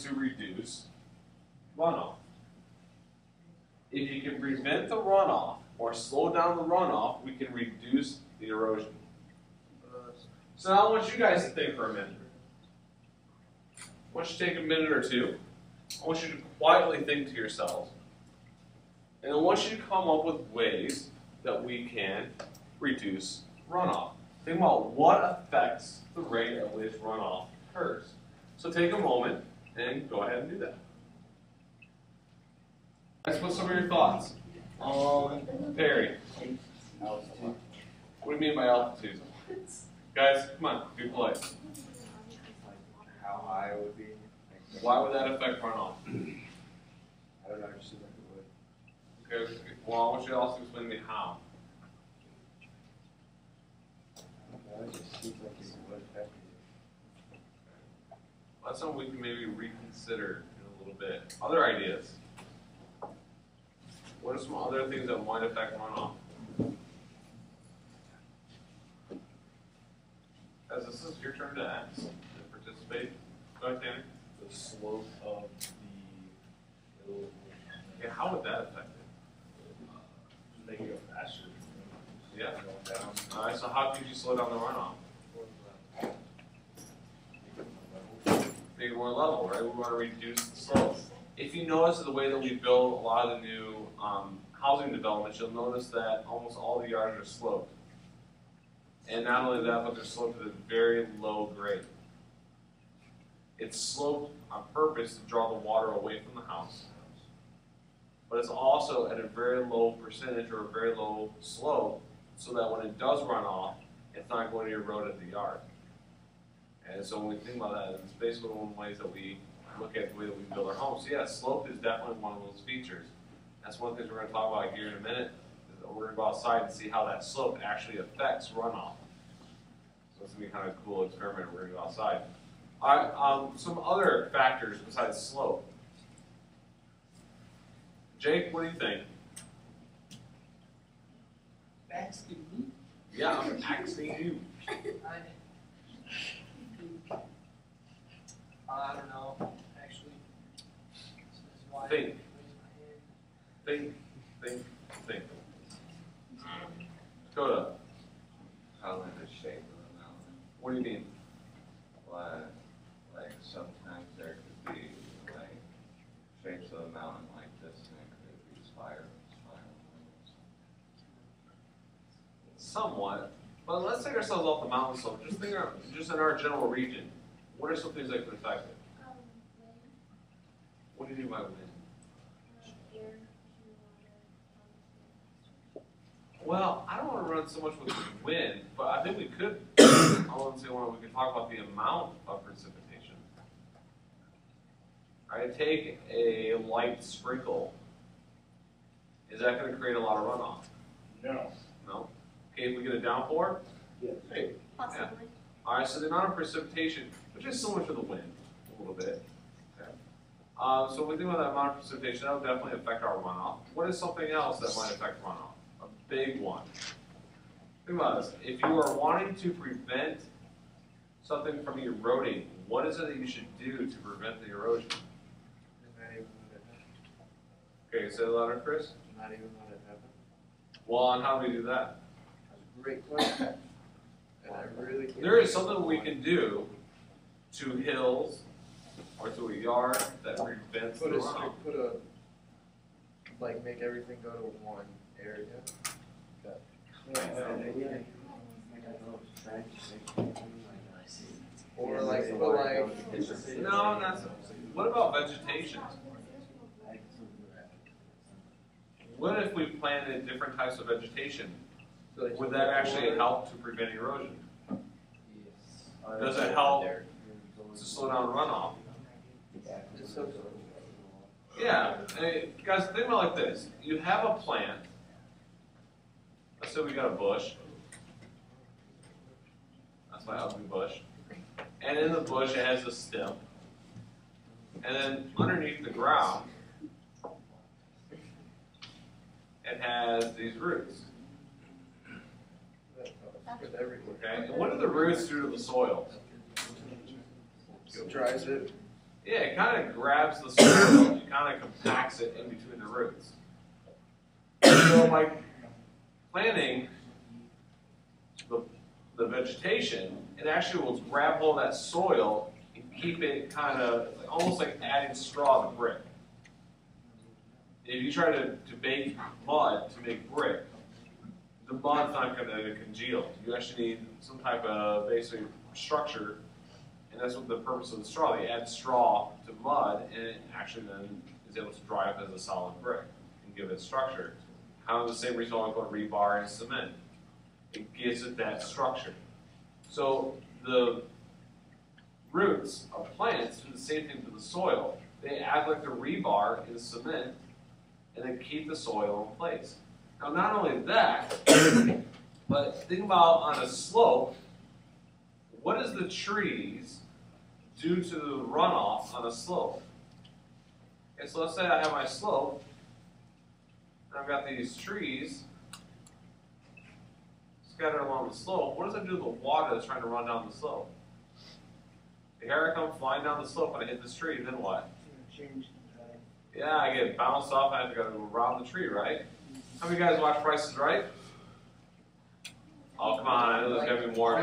to reduce runoff. If you can prevent the runoff or slow down the runoff, we can reduce the erosion. So now I want you guys to think for a minute. I want you to take a minute or two. I want you to quietly think to yourselves. And I want you to come up with ways that we can reduce runoff. Think about what affects the rate at which runoff occurs. So take a moment and go ahead and do that. Guys, what's some of your thoughts? Perry. Altitude. What do you mean by altitude? Guys, come on, be polite. How high it would be. Why would that affect runoff? I don't know, it just seems like it would. Okay, well, I want you to also explain to me how. It just seems like it would affect you. That's something we can maybe reconsider in a little bit. Other ideas? What are some other things that might affect runoff? As this is your turn to ask and participate. Go ahead, Tanner. The slope of the hill. Yeah, how would that affect it? Make it go faster. Yeah. Going down. All right, so how could you slow down the runoff? Make it more level, right? We want to reduce the slope. If you notice the way that we build a lot of the new housing developments, you'll notice that almost all the yards are sloped. And not only that, but they're sloped at a very low grade. It's sloped on purpose to draw the water away from the house. But it's also at a very low percentage or a very low slope so that when it does run off, it's not going to erode at the yard. And so when we think about that, it's basically one of the ways that we look at the way that we build our homes. So yeah, slope is definitely one of those features. That's one of the things we're going to talk about here in a minute. We're going to go outside and see how that slope actually affects runoff. So it's going to be kind of a cool experiment. We're going to go outside. All right, some other factors besides slope. Jake, what do you think? Asking me? Yeah, I'm asking you. I don't know, actually. This is why Think. I raised my hand. Think. Dakota, Probably the shape of the mountain. what do you mean? Like sometimes there could be like shapes of the mountain like this, and it could be spirals. Somewhat. But let's take ourselves off the mountain slope. Just in our general region. What are some things that could affect it? Wind, What do you mean by wind? air, Well, I don't want to run so much with the wind, but I think we could. I want to say we could talk about the amount of precipitation. All right, take a light sprinkle. Is that going to create a lot of runoff? No. No. Okay, if we get a downpour. Yes. Hey. possibly. All right, so the amount of precipitation, which is similar to the wind, a little bit. Okay. So when we think about that amount of precipitation, that will definitely affect our runoff. What is something else that might affect runoff? A big one. Think about this. If you are wanting to prevent something from eroding, what is it that you should do to prevent the erosion? Not even let it happen. Okay, say it louder, Chris. Not even let it happen. Well, and how do we do that? That's a great question. And I really can't. There is something we can do to hills or to a yard that prevents the runoff. Like make everything go to one area. Or like put like. No, that's. What about vegetation? What if we planted different types of vegetation? Would that actually help to prevent erosion? Does it help to slow down runoff? Yeah. Hey, guys, think about it like this. You have a plant. Let's say we got a bush. That's my ugly bush. And in the bush it has a stem. And then underneath the ground it has these roots. Okay? And what do the roots do to the soil? Dries it. Yeah, it kind of grabs the soil and kind of compacts it in between the roots. So by planting the vegetation, it actually will grab hold of that soil and keep it kind of almost like adding straw to brick. If you try to bake mud to make brick, the mud's not going to congeal. You actually need some type of basic structure, and that's what the purpose of the straw. They add straw to mud, and it actually then is able to dry up as a solid brick and give it structure. Kind of the same reason why I put rebar and cement. It gives it that structure. So the roots of plants do the same thing to the soil. They act like the rebar in cement, and then keep the soil in place. Now, not only that, but think about on a slope, what does the trees do to the runoff on a slope? Okay, so let's say I have my slope, and I've got these trees scattered along the slope. What does that do to the water that's trying to run down the slope? Here I come flying down the slope, and I hit this tree, then what? Change the tide. Yeah, I get bounced off, and I have to go around the tree, right? How many guys watch Price is Right? Oh, come on, I know there's going to be more.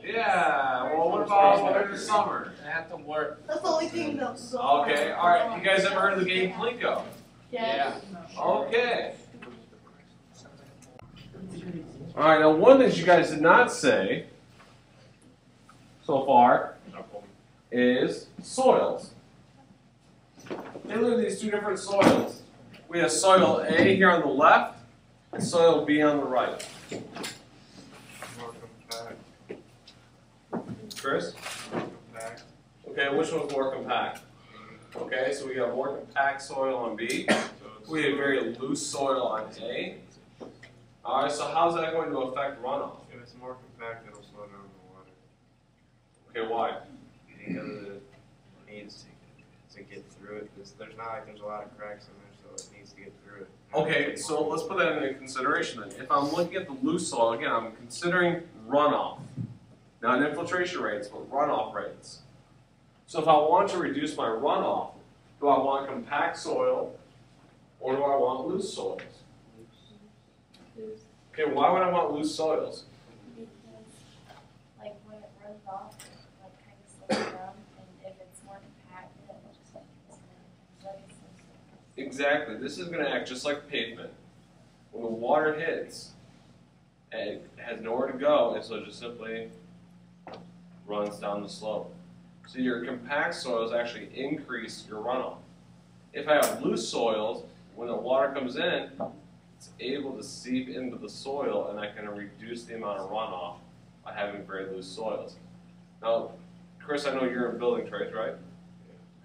Yeah, well, what about during the summer? I have to work. That's the only thing though. Okay, alright, you guys ever heard of the game Plinko? Yeah. Okay. Alright, now one thing you guys did not say so far is soils. Hey, look at these two different soils. We have soil A here on the left and soil B on the right. Chris? Okay, which one's more compact? Okay, so we got more compact soil on B. We have very loose soil on A. Alright, so how's that going to affect runoff? If it's more compact, it'll slow down the water. Okay, why? Because it needs to get through it. There's not like there's a lot of cracks in there, so it needs to get through it. Okay, so let's put that into consideration then. If I'm looking at the loose soil, again, I'm considering runoff. Not infiltration rates, but runoff rates. So if I want to reduce my runoff, do I want compact soil or do I want loose soils? Okay, why would I want loose soils? Because, like, when it runs off, it, like, kind of slows down, and if it's more compact, then it just, like, Exactly. This is going to act just like pavement. When the water hits, it has nowhere to go, and so it just simply runs down the slope. So your compact soils actually increase your runoff. If I have loose soils, when the water comes in, it's able to seep into the soil, and I can reduce the amount of runoff by having very loose soils. Now, Chris, I know you're in building trades, right?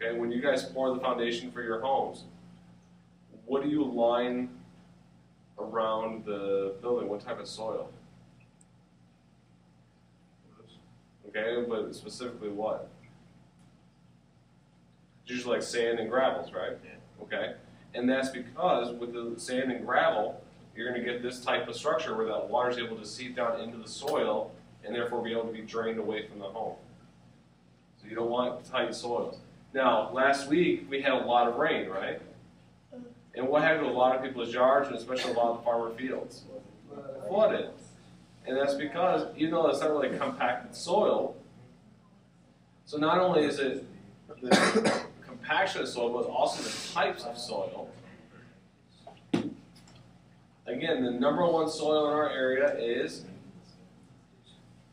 Okay, when you guys pour the foundation for your homes, what do you line around the building? What type of soil? Okay, but specifically what? It's usually like sand and gravels, right? Yeah. Okay, and that's because with the sand and gravel, you're going to get this type of structure where that water is able to seep down into the soil and therefore be able to be drained away from the home. So you don't want tight soils. Now, last week we had a lot of rain, right? And what happened to a lot of people's yards, and especially a lot of the farmer fields? Flooded. And that's because, even though it's not really compacted soil, so not only is it the compaction of soil, but also the types of soil. Again, the number one soil in our area is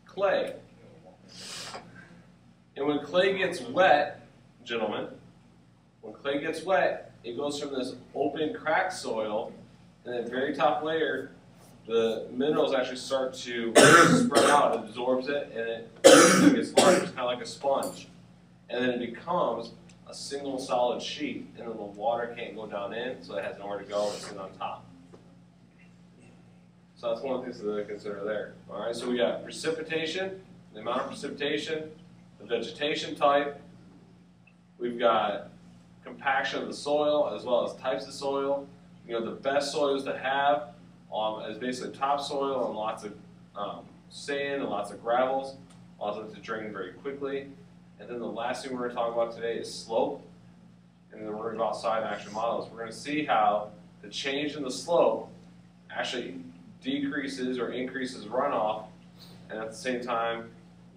clay. And when clay gets wet, gentlemen, when clay gets wet, it goes from this open, cracked soil, and that very top layer, the minerals actually start to spread out. It absorbs it, and it gets large. It's kind of like a sponge. And then it becomes a single solid sheet, and then the water can't go down in, so it has nowhere to go and sit on top. So that's one of the things to consider there. All right, so we got precipitation, the amount of precipitation, the vegetation type. We've got compaction of the soil as well as types of soil. You know, the best soils to have is basically topsoil and lots of sand and lots of gravels, allows it to drain very quickly. And then the last thing we're going to talk about today is slope. And then we're going to go outside and actually model this. We're going to see how the change in the slope actually decreases or increases runoff, and at the same time,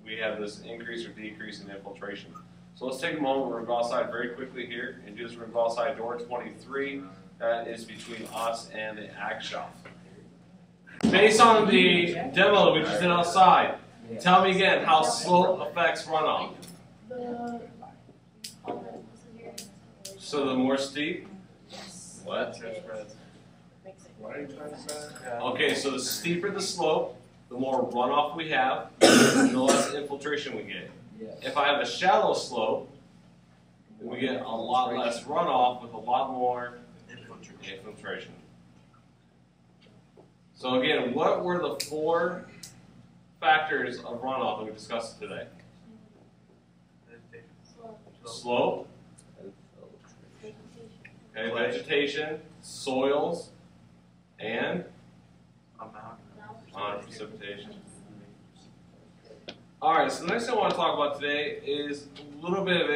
we have this increase or decrease in infiltration. So let's take a moment. We're going to go outside very quickly here and do this. We're going to go outside door 23. That is between us and the ag shop. Based on the demo that we just did outside, tell me again how slope affects runoff. So the more steep? What? What are you trying to say? Okay, so the steeper the slope, the more runoff we have, and the less infiltration we get. If I have a shallow slope, we get a lot less runoff with a lot more infiltration. So again, what were the 4 factors of runoff that we discussed today? Slope, okay, vegetation, soils, and amount of precipitation. All right, so the next thing I want to talk about today is a little bit of